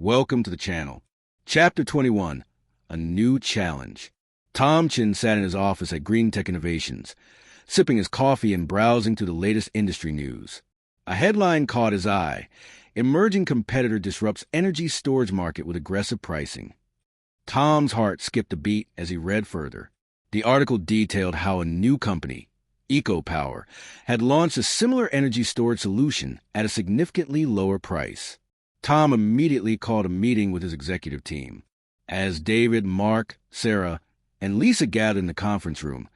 Welcome to the channel. Chapter 21, A New Challenge. Chen sat in his office at Green Tech Innovations, sipping his coffee and browsing through the latest industry news. A headline caught his eye. Emerging competitor disrupts energy storage market with aggressive pricing. Tom's heart skipped a beat as he read further. The article detailed how a new company, EcoPower, had launched a similar energy storage solution at a significantly lower price. Tom immediately called a meeting with his executive team. As David, Mark, Sarah, and Lisa gathered in the conference room,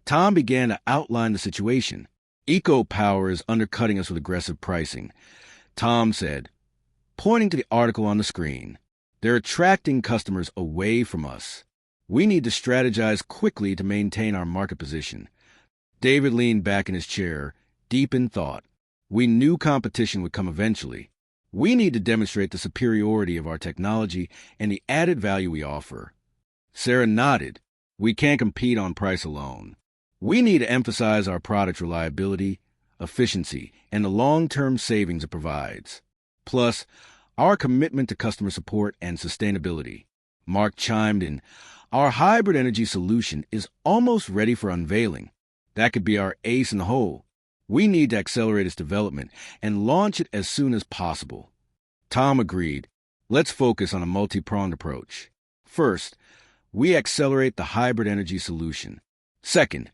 Tom began to outline the situation. EcoPower is undercutting us with aggressive pricing, Tom said, pointing to the article on the screen. They're attracting customers away from us. We need to strategize quickly to maintain our market position. David leaned back in his chair, deep in thought. We knew competition would come eventually. We need to demonstrate the superiority of our technology and the added value we offer. Sarah nodded. We can't compete on price alone. We need to emphasize our product's reliability, efficiency, and the long-term savings it provides. Plus, our commitment to customer support and sustainability. Mark chimed in. Our hybrid energy solution is almost ready for unveiling. That could be our ace in the hole. We need to accelerate its development and launch it as soon as possible. Tom agreed. Let's focus on a multi-pronged approach. First, we accelerate the hybrid energy solution. Second,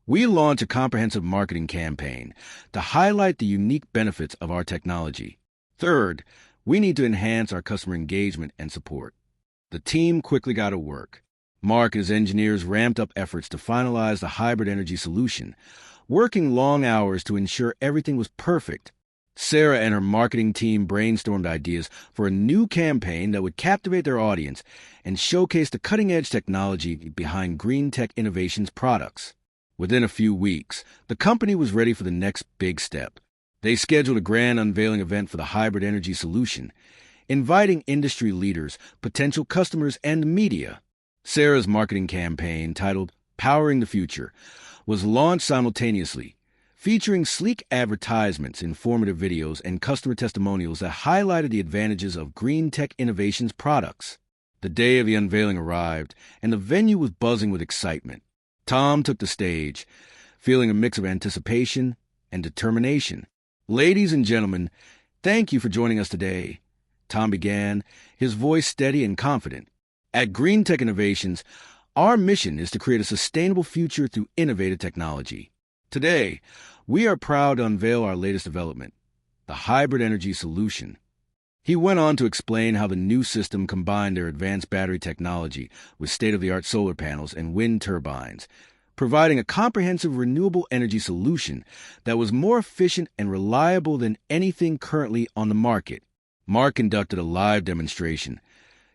we launch a comprehensive marketing campaign to highlight the unique benefits of our technology. Third, we need to enhance our customer engagement and support. The team quickly got to work. Mark and his engineers ramped up efforts to finalize the hybrid energy solution, working long hours to ensure everything was perfect. Sarah and her marketing team brainstormed ideas for a new campaign that would captivate their audience and showcase the cutting-edge technology behind Green Tech Innovations products. Within a few weeks, the company was ready for the next big step. They scheduled a grand unveiling event for the hybrid energy solution, inviting industry leaders, potential customers, and media. Sarah's marketing campaign, titled Powering the Future, was launched simultaneously, featuring sleek advertisements, informative videos, and customer testimonials that highlighted the advantages of Green Tech Innovations products. The day of the unveiling arrived, and the venue was buzzing with excitement. Tom took the stage, feeling a mix of anticipation and determination. Ladies and gentlemen, thank you for joining us today. Tom began, his voice steady and confident. At Green Tech Innovations, our mission is to create a sustainable future through innovative technology. Today, we are proud to unveil our latest development, the hybrid energy solution. He went on to explain how the new system combined their advanced battery technology with state-of-the-art solar panels and wind turbines, providing a comprehensive renewable energy solution that was more efficient and reliable than anything currently on the market. Mark conducted a live demonstration,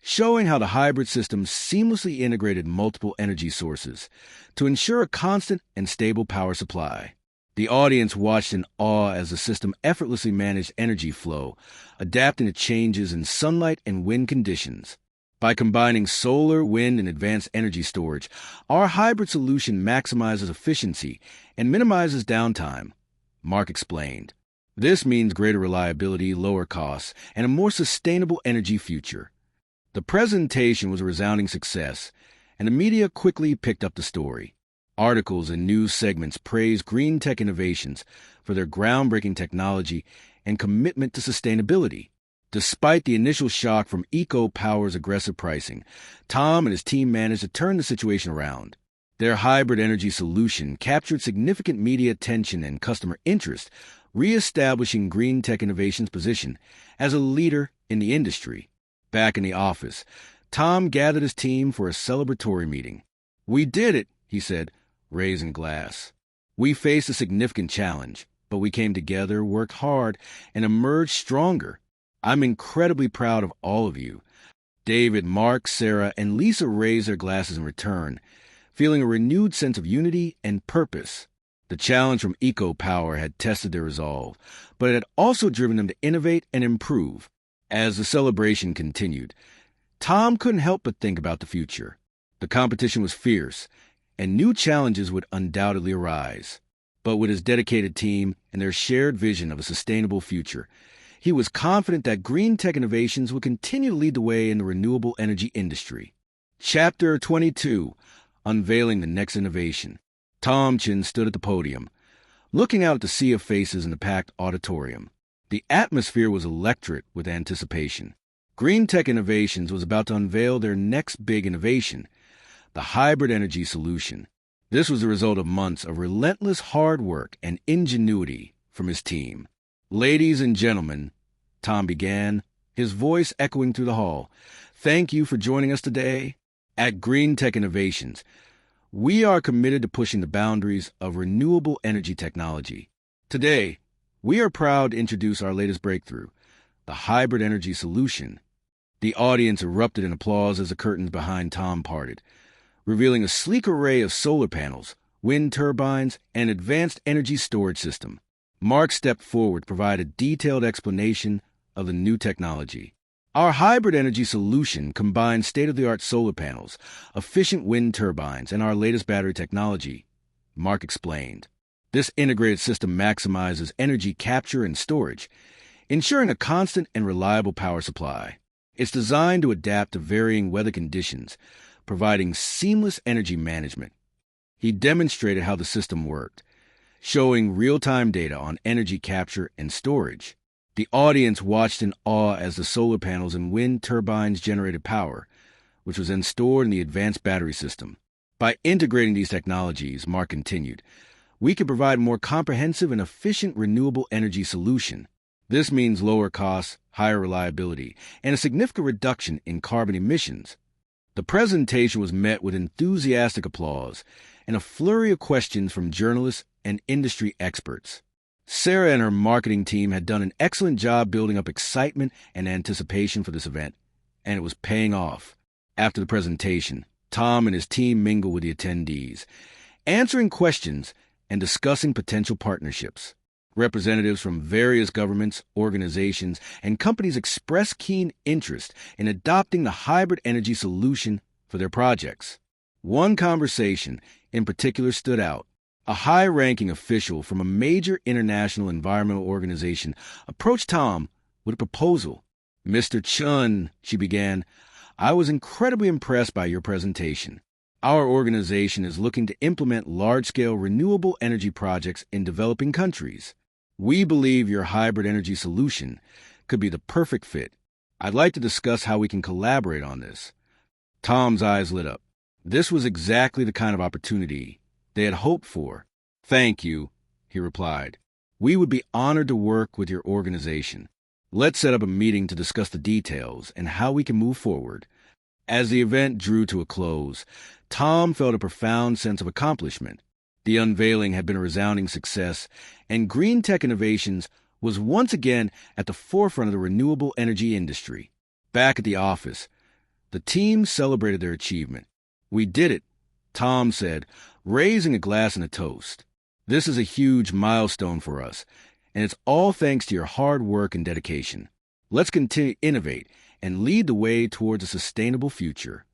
showing how the hybrid system seamlessly integrated multiple energy sources to ensure a constant and stable power supply. The audience watched in awe as the system effortlessly managed energy flow, adapting to changes in sunlight and wind conditions. By combining solar, wind, and advanced energy storage, our hybrid solution maximizes efficiency and minimizes downtime, Mark explained. This means greater reliability, lower costs, and a more sustainable energy future. The presentation was a resounding success, and the media quickly picked up the story. Articles and news segments praised Green Tech Innovations for their groundbreaking technology and commitment to sustainability. Despite the initial shock from EcoPower's aggressive pricing, Tom and his team managed to turn the situation around. Their hybrid energy solution captured significant media attention and customer interest, reestablishing Green Tech Innovations' position as a leader in the industry. Back in the office, Tom gathered his team for a celebratory meeting. We did it, he said, raising a glass. We faced a significant challenge, but we came together, worked hard, and emerged stronger. I'm incredibly proud of all of you. David, Mark, Sarah, and Lisa raised their glasses in return, feeling a renewed sense of unity and purpose. The challenge from EcoPower had tested their resolve, but it had also driven them to innovate and improve. As the celebration continued, Tom couldn't help but think about the future. The competition was fierce, and new challenges would undoubtedly arise. But with his dedicated team and their shared vision of a sustainable future, He was confident that green tech innovations would continue to lead the way in the renewable energy industry. Chapter 22: Unveiling the Next Innovation. Tom Chen stood at the podium, looking out at the sea of faces in the packed auditorium. The atmosphere was electric with anticipation. Green Tech Innovations was about to unveil their next big innovation, the hybrid energy solution. This was the result of months of relentless hard work and ingenuity from his team. "Ladies and gentlemen," Tom began, his voice echoing through the hall, "thank you for joining us today. At Green Tech Innovations, we are committed to pushing the boundaries of renewable energy technology. Today, we are proud to introduce our latest breakthrough, the hybrid energy solution." The audience erupted in applause as the curtains behind Tom parted, revealing a sleek array of solar panels, wind turbines, and advanced energy storage system. Mark stepped forward to provide a detailed explanation of the new technology. "Our hybrid energy solution combines state-of-the-art solar panels, efficient wind turbines, and our latest battery technology," Mark explained. "This integrated system maximizes energy capture and storage, ensuring a constant and reliable power supply. It's designed to adapt to varying weather conditions, providing seamless energy management." He demonstrated how the system worked, showing real-time data on energy capture and storage. The audience watched in awe as the solar panels and wind turbines generated power, which was then stored in the advanced battery system. "By integrating these technologies," Mark continued, "we can provide a more comprehensive and efficient renewable energy solution. This means lower costs, higher reliability, and a significant reduction in carbon emissions." The presentation was met with enthusiastic applause and a flurry of questions from journalists and industry experts. Sarah and her marketing team had done an excellent job building up excitement and anticipation for this event, and it was paying off. After the presentation, Tom and his team mingled with the attendees, answering questions and discussing potential partnerships. Representatives from various governments, organizations, and companies expressed keen interest in adopting the hybrid energy solution for their projects. One conversation in particular stood out. A high-ranking official from a major international environmental organization approached Tom with a proposal. "Mr. Chen," she began, "I was incredibly impressed by your presentation. Our organization is looking to implement large-scale renewable energy projects in developing countries. We believe your hybrid energy solution could be the perfect fit. I'd like to discuss how we can collaborate on this." Tom's eyes lit up. This was exactly the kind of opportunity they had hoped for. "Thank you," he replied. "We would be honored to work with your organization. Let's set up a meeting to discuss the details and how we can move forward." As the event drew to a close, Tom felt a profound sense of accomplishment. The unveiling had been a resounding success, and Green Tech Innovations was once again at the forefront of the renewable energy industry. Back at the office, the team celebrated their achievement. "We did it," Tom said, raising a glass and a toast. "This is a huge milestone for us, and it's all thanks to your hard work and dedication. Let's continue to innovate and lead the way towards a sustainable future."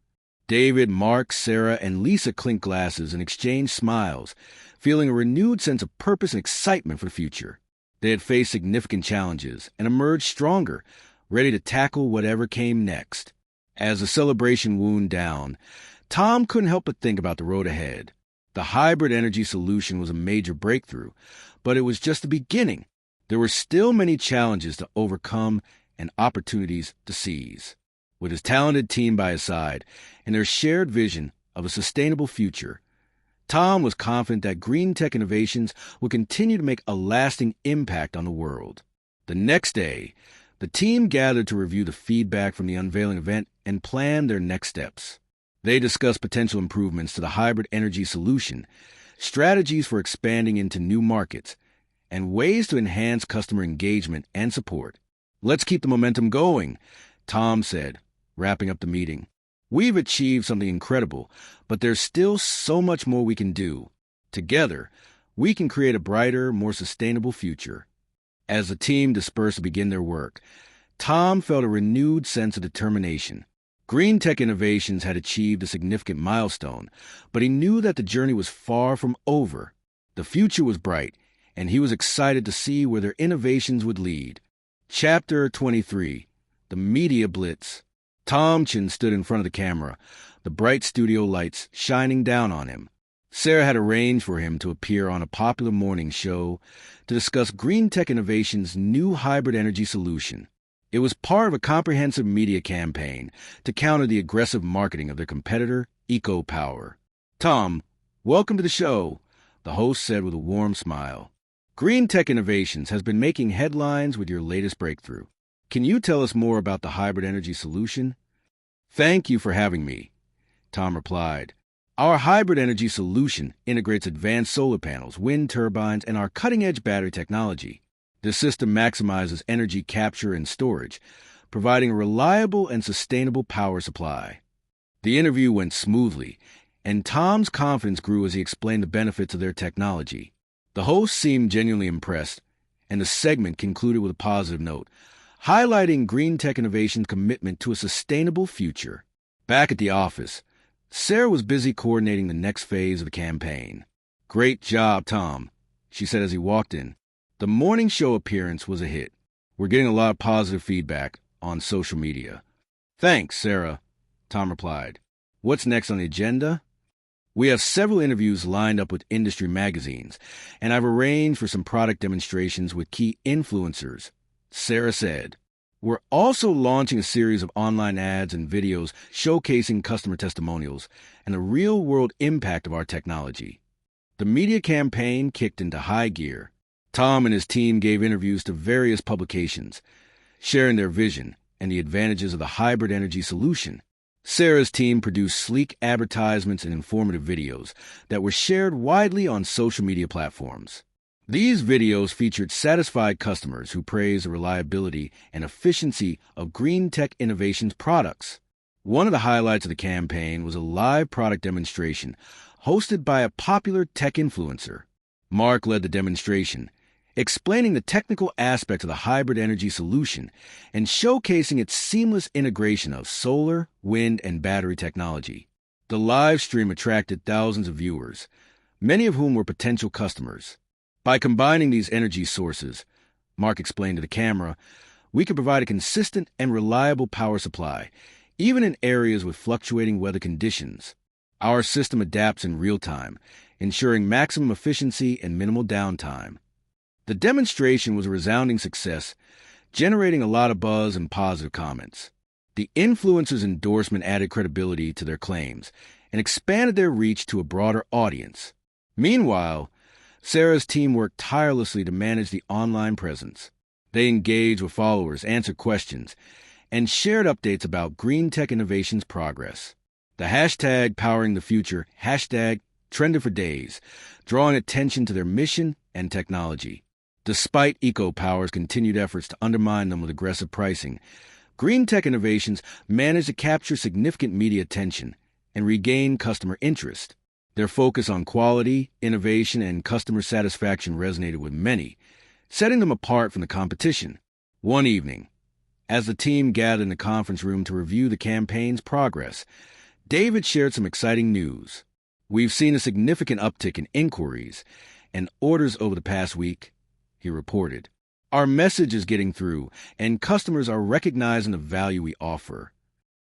David, Mark, Sarah, and Lisa clinked glasses and exchanged smiles, feeling a renewed sense of purpose and excitement for the future. They had faced significant challenges and emerged stronger, ready to tackle whatever came next. As the celebration wound down, Tom couldn't help but think about the road ahead. The hybrid energy solution was a major breakthrough, but it was just the beginning. There were still many challenges to overcome and opportunities to seize. With his talented team by his side and their shared vision of a sustainable future, Tom was confident that Green Tech Innovations would continue to make a lasting impact on the world. The next day, the team gathered to review the feedback from the unveiling event and plan their next steps. They discussed potential improvements to the hybrid energy solution, strategies for expanding into new markets, and ways to enhance customer engagement and support. "Let's keep the momentum going," Tom said, wrapping up the meeting. "We've achieved something incredible, but there's still so much more we can do. Together, we can create a brighter, more sustainable future." As the team dispersed to begin their work, Tom felt a renewed sense of determination. Green Tech Innovations had achieved a significant milestone, but he knew that the journey was far from over. The future was bright, and he was excited to see where their innovations would lead. Chapter 23. The Media Blitz. Tom Chen stood in front of the camera, the bright studio lights shining down on him. Sarah had arranged for him to appear on a popular morning show to discuss green tech innovation's new hybrid energy solution. It was part of a comprehensive media campaign to counter the aggressive marketing of their competitor, EcoPower. "Tom, welcome to the show," the host said with a warm smile. "Green tech innovations has been making headlines with your latest breakthrough. Can you tell us more about the hybrid energy solution?" "Thank you for having me," Tom replied. "Our hybrid energy solution integrates advanced solar panels, wind turbines, and our cutting-edge battery technology. The system maximizes energy capture and storage, providing a reliable and sustainable power supply." The interview went smoothly, and Tom's confidence grew as he explained the benefits of their technology. The host seemed genuinely impressed, and the segment concluded with a positive note, highlighting green tech innovation's commitment to a sustainable future. Back at the office, Sarah was busy coordinating the next phase of the campaign. "Great job, Tom," she said as he walked in. "The morning show appearance was a hit. We're getting a lot of positive feedback on social media." "Thanks, Sarah," Tom replied. "What's next on the agenda?" "We have several interviews lined up with industry magazines, and I've arranged for some product demonstrations with key influencers," Sarah said. "We're also launching a series of online ads and videos showcasing customer testimonials and the real-world impact of our technology." The media campaign kicked into high gear. Tom and his team gave interviews to various publications, sharing their vision and the advantages of the hybrid energy solution. Sarah's team produced sleek advertisements and informative videos that were shared widely on social media platforms. These videos featured satisfied customers who praised the reliability and efficiency of green tech innovations products. One of the highlights of the campaign was a live product demonstration hosted by a popular tech influencer. Mark led the demonstration, explaining the technical aspects of the hybrid energy solution and showcasing its seamless integration of solar, wind, and battery technology. The live stream attracted thousands of viewers, many of whom were potential customers. "By combining these energy sources," Mark explained to the camera, "we can provide a consistent and reliable power supply, even in areas with fluctuating weather conditions. Our system adapts in real time, ensuring maximum efficiency and minimal downtime." The demonstration was a resounding success, generating a lot of buzz and positive comments. The influencer's endorsement added credibility to their claims and expanded their reach to a broader audience. Meanwhile, Sarah's team worked tirelessly to manage the online presence. They engaged with followers, answered questions, and shared updates about green tech innovation's progress. The hashtag Powering the Future hashtag trended for days, drawing attention to their mission and technology. Despite EcoPower's continued efforts to undermine them with aggressive pricing, green tech innovations managed to capture significant media attention and regain customer interest. Their focus on quality, innovation, and customer satisfaction resonated with many, setting them apart from the competition. One evening, as the team gathered in the conference room to review the campaign's progress, David shared some exciting news. "We've seen a significant uptick in inquiries and orders over the past week," he reported. "Our message is getting through, and customers are recognizing the value we offer."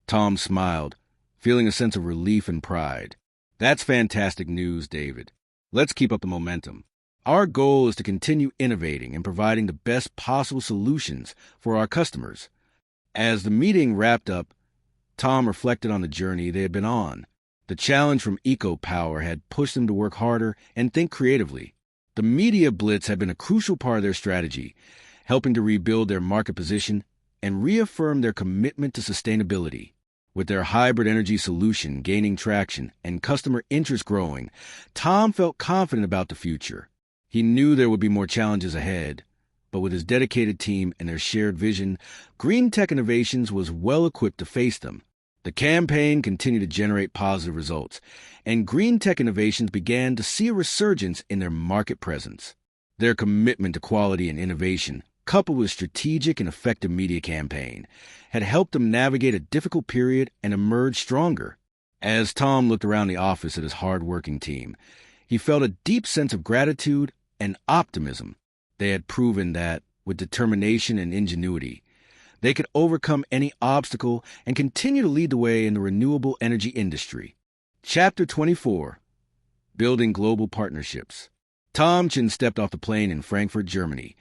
Tom smiled, feeling a sense of relief and pride. "That's fantastic news, David. Let's keep up the momentum. Our goal is to continue innovating and providing the best possible solutions for our customers." As the meeting wrapped up, Tom reflected on the journey they had been on. The challenge from EcoPower had pushed them to work harder and think creatively. The media blitz had been a crucial part of their strategy, helping to rebuild their market position and reaffirm their commitment to sustainability. With their hybrid energy solution gaining traction and customer interest growing, Tom felt confident about the future. He knew there would be more challenges ahead, but with his dedicated team and their shared vision, Green Tech Innovations was well equipped to face them. The campaign continued to generate positive results, and Green Tech Innovations began to see a resurgence in their market presence. Their commitment to quality and innovation, coupled with strategic and effective media campaign, had helped them navigate a difficult period and emerge stronger. As Tom looked around the office at his hard-working team, he felt a deep sense of gratitude and optimism. They had proven that, with determination and ingenuity, they could overcome any obstacle and continue to lead the way in the renewable energy industry. Chapter 24: Building Global Partnerships. Tom Chen stepped off the plane in Frankfurt, Germany,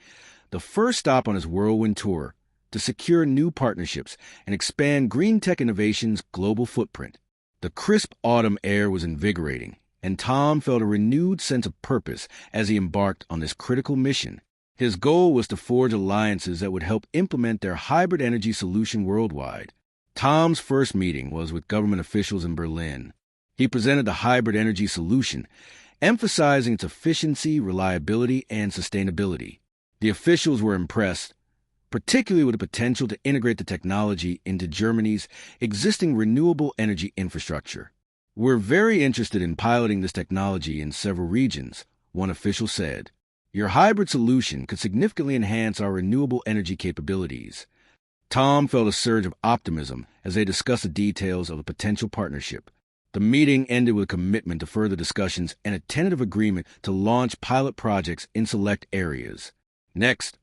the first stop on his whirlwind tour, to secure new partnerships and expand green tech innovation's global footprint. The crisp autumn air was invigorating, and Tom felt a renewed sense of purpose as he embarked on this critical mission. His goal was to forge alliances that would help implement their hybrid energy solution worldwide. Tom's first meeting was with government officials in Berlin. He presented the hybrid energy solution, emphasizing its efficiency, reliability, and sustainability. The officials were impressed, particularly with the potential to integrate the technology into Germany's existing renewable energy infrastructure. "We're very interested in piloting this technology in several regions," one official said. "Your hybrid solution could significantly enhance our renewable energy capabilities." Tom felt a surge of optimism as they discussed the details of a potential partnership. The meeting ended with a commitment to further discussions and a tentative agreement to launch pilot projects in select areas. Next,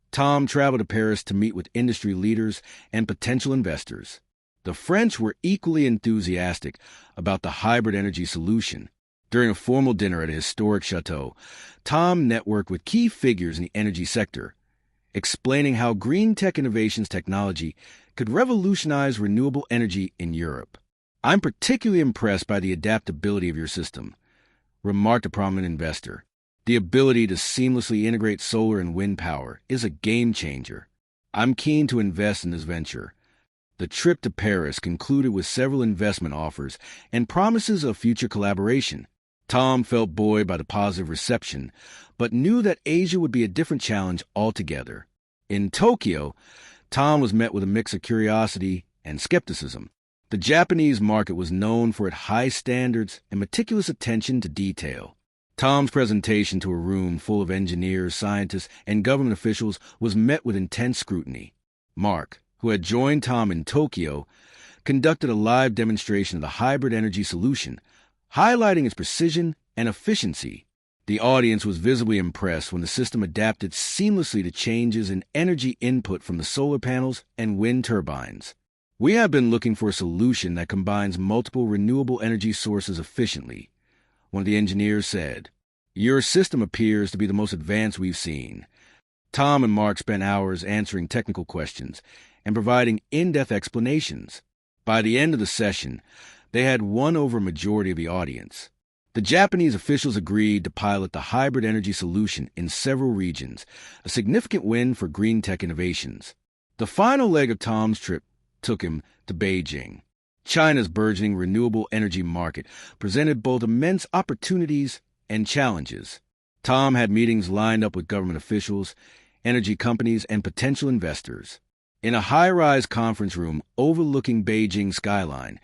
Tom traveled to Paris to meet with industry leaders and potential investors. The French were equally enthusiastic about the hybrid energy solution. During a formal dinner at a historic chateau, Tom networked with key figures in the energy sector, explaining how green tech innovations technology could revolutionize renewable energy in Europe. "I'm particularly impressed by the adaptability of your system," remarked a prominent investor. "The ability to seamlessly integrate solar and wind power is a game changer. I'm keen to invest in this venture." The trip to Paris concluded with several investment offers and promises of future collaboration. Tom felt buoyed by the positive reception, but knew that Asia would be a different challenge altogether. In Tokyo, Tom was met with a mix of curiosity and skepticism. The Japanese market was known for its high standards and meticulous attention to detail. Tom's presentation to a room full of engineers, scientists, and government officials was met with intense scrutiny. Mark, who had joined Tom in Tokyo, conducted a live demonstration of the hybrid energy solution, highlighting its precision and efficiency. The audience was visibly impressed when the system adapted seamlessly to changes in energy input from the solar panels and wind turbines. "We have been looking for a solution that combines multiple renewable energy sources efficiently," one of the engineers said. "Your system appears to be the most advanced we've seen." Tom and Mark spent hours answering technical questions and providing in-depth explanations. By the end of the session, they had won over a majority of the audience. The Japanese officials agreed to pilot the hybrid energy solution in several regions, a significant win for green tech innovations. The final leg of Tom's trip took him to Beijing. China's burgeoning renewable energy market presented both immense opportunities and challenges. Tom had meetings lined up with government officials, energy companies, and potential investors. In a high-rise conference room overlooking Beijing's skyline,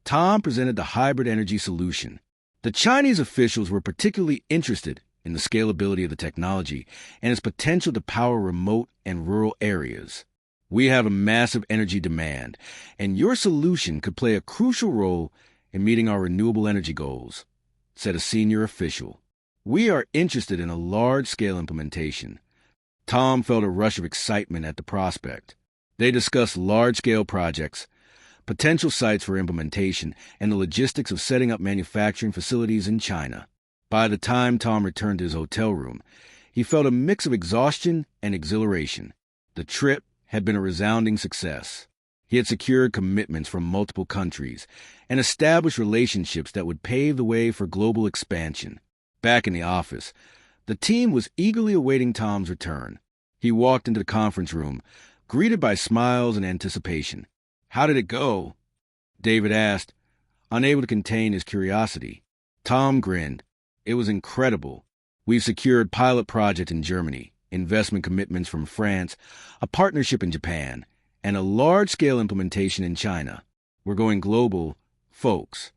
Tom presented the hybrid energy solution. The Chinese officials were particularly interested in the scalability of the technology and its potential to power remote and rural areas. "We have a massive energy demand, and your solution could play a crucial role in meeting our renewable energy goals," said a senior official. "We are interested in a large-scale implementation." Tom felt a rush of excitement at the prospect. They discussed large-scale projects, potential sites for implementation, and the logistics of setting up manufacturing facilities in China. By the time Tom returned to his hotel room, he felt a mix of exhaustion and exhilaration. The trip had been a resounding success. He had secured commitments from multiple countries and established relationships that would pave the way for global expansion. Back in the office, the team was eagerly awaiting Tom's return. He walked into the conference room, greeted by smiles and anticipation. "How did it go?" David asked, unable to contain his curiosity. Tom grinned. "It was incredible. We've secured pilot projects in Germany, investment commitments from France, a partnership in Japan, and a large-scale implementation in China. We're going global, folks."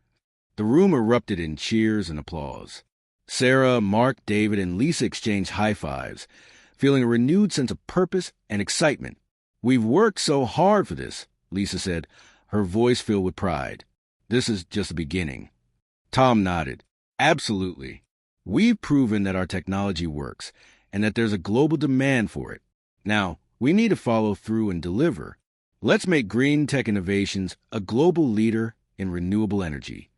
The room erupted in cheers and applause. Sarah, Mark, David, and Lisa exchanged high fives, feeling a renewed sense of purpose and excitement. "We've worked so hard for this," Lisa said, her voice filled with pride. "This is just the beginning." Tom nodded. "Absolutely. We've proven that our technology works and that there's a global demand for it. Now, we need to follow through and deliver. Let's make Green Tech Innovations a global leader in renewable energy.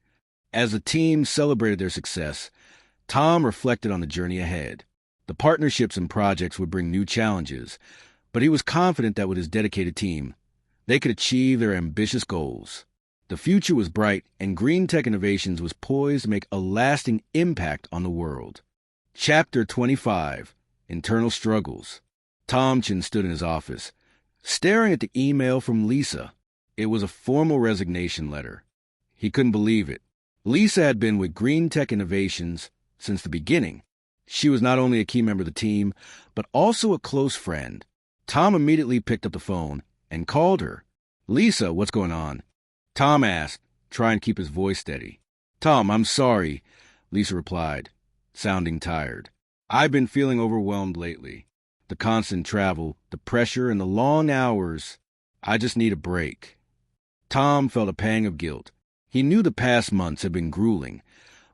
As the team celebrated their success, Tom reflected on the journey ahead. The partnerships and projects would bring new challenges, but he was confident that with his dedicated team, they could achieve their ambitious goals. The future was bright, and Green Tech Innovations was poised to make a lasting impact on the world. Chapter 25, Internal Struggles. Chen stood in his office, staring at the email from Lisa. It was a formal resignation letter. He couldn't believe it. Lisa had been with Green Tech Innovations since the beginning. She was not only a key member of the team, but also a close friend. Tom immediately picked up the phone and called her. "Lisa, what's going on?" Tom asked, trying to keep his voice steady. "Tom, I'm sorry," Lisa replied, sounding tired. "I've been feeling overwhelmed lately. The constant travel, the pressure, and the long hours. I just need a break." Tom felt a pang of guilt. He knew the past months had been grueling,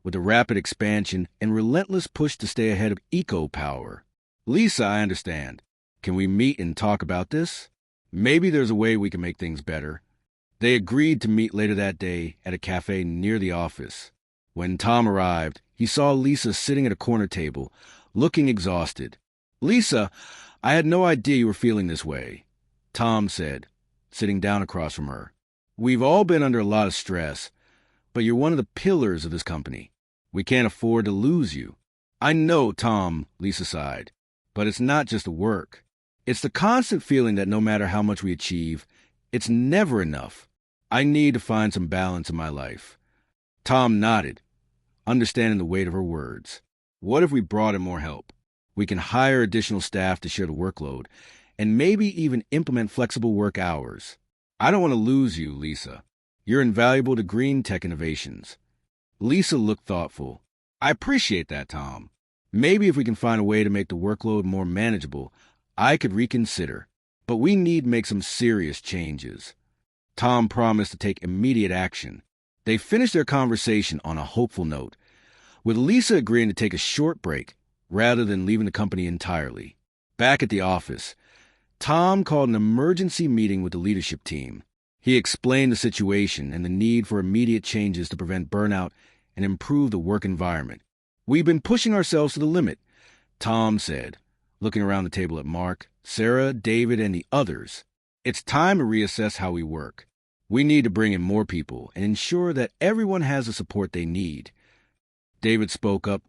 with the rapid expansion and relentless push to stay ahead of eco-power. "Lisa, I understand. Can we meet and talk about this? Maybe there's a way we can make things better." They agreed to meet later that day at a cafe near the office. When Tom arrived, he saw Lisa sitting at a corner table, looking exhausted. "Lisa, I had no idea you were feeling this way," Tom said, sitting down across from her. "We've all been under a lot of stress, but you're one of the pillars of this company. We can't afford to lose you." "I know, Tom," Lisa sighed, "but it's not just the work. It's the constant feeling that no matter how much we achieve, it's never enough. I need to find some balance in my life." Tom nodded, understanding the weight of her words. "What if we brought in more help? We can hire additional staff to share the workload, and maybe even implement flexible work hours. I don't want to lose you, Lisa. You're invaluable to Green Tech Innovations." Lisa looked thoughtful. "I appreciate that, Tom. Maybe if we can find a way to make the workload more manageable, I could reconsider. But we need to make some serious changes." Tom promised to take immediate action. They finished their conversation on a hopeful note, with Lisa agreeing to take a short break rather than leaving the company entirely. Back at the office, Tom called an emergency meeting with the leadership team. He explained the situation and the need for immediate changes to prevent burnout and improve the work environment. "We've been pushing ourselves to the limit," Tom said, looking around the table at Mark, Sarah, David, and the others. "It's time to reassess how we work. We need to bring in more people and ensure that everyone has the support they need." David spoke up.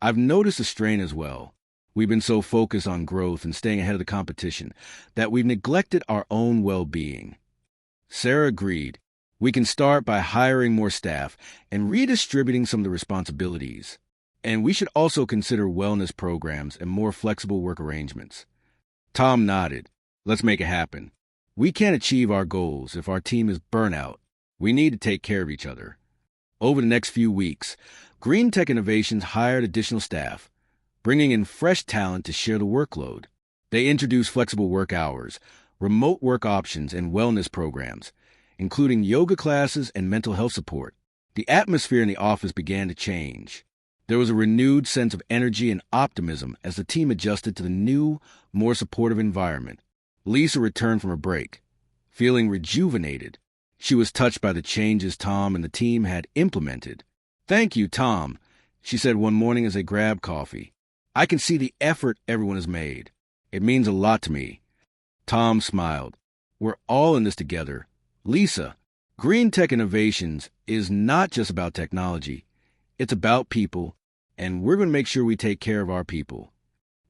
"I've noticed a strain as well. We've been so focused on growth and staying ahead of the competition that we've neglected our own well-being." Sarah agreed. "We can start by hiring more staff and redistributing some of the responsibilities. And we should also consider wellness programs and more flexible work arrangements." Tom nodded. "Let's make it happen. We can't achieve our goals if our team is burnout. We need to take care of each other." Over the next few weeks, Green Tech Innovations hired additional staff, bringing in fresh talent to share the workload. They introduced flexible work hours, remote work options, and wellness programs, including yoga classes and mental health support. The atmosphere in the office began to change. There was a renewed sense of energy and optimism as the team adjusted to the new, more supportive environment. Lisa returned from her break, feeling rejuvenated. She was touched by the changes Tom and the team had implemented. "Thank you, Tom," she said one morning as they grabbed coffee. "I can see the effort everyone has made. It means a lot to me." Tom smiled. "We're all in this together. Lisa, Green Tech Innovations is not just about technology. It's about people, and we're going to make sure we take care of our people."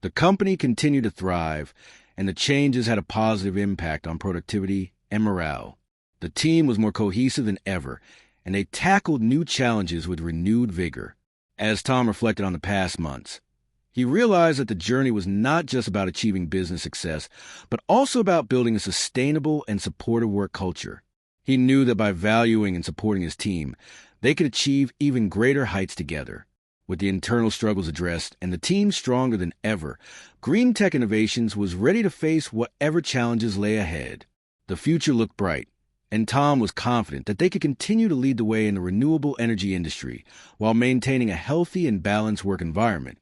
The company continued to thrive, and the changes had a positive impact on productivity and morale. The team was more cohesive than ever, and they tackled new challenges with renewed vigor. As Tom reflected on the past months, he realized that the journey was not just about achieving business success, but also about building a sustainable and supportive work culture. He knew that by valuing and supporting his team, they could achieve even greater heights together. With the internal struggles addressed and the team stronger than ever, Green Tech Innovations was ready to face whatever challenges lay ahead. The future looked bright, and Tom was confident that they could continue to lead the way in the renewable energy industry while maintaining a healthy and balanced work environment.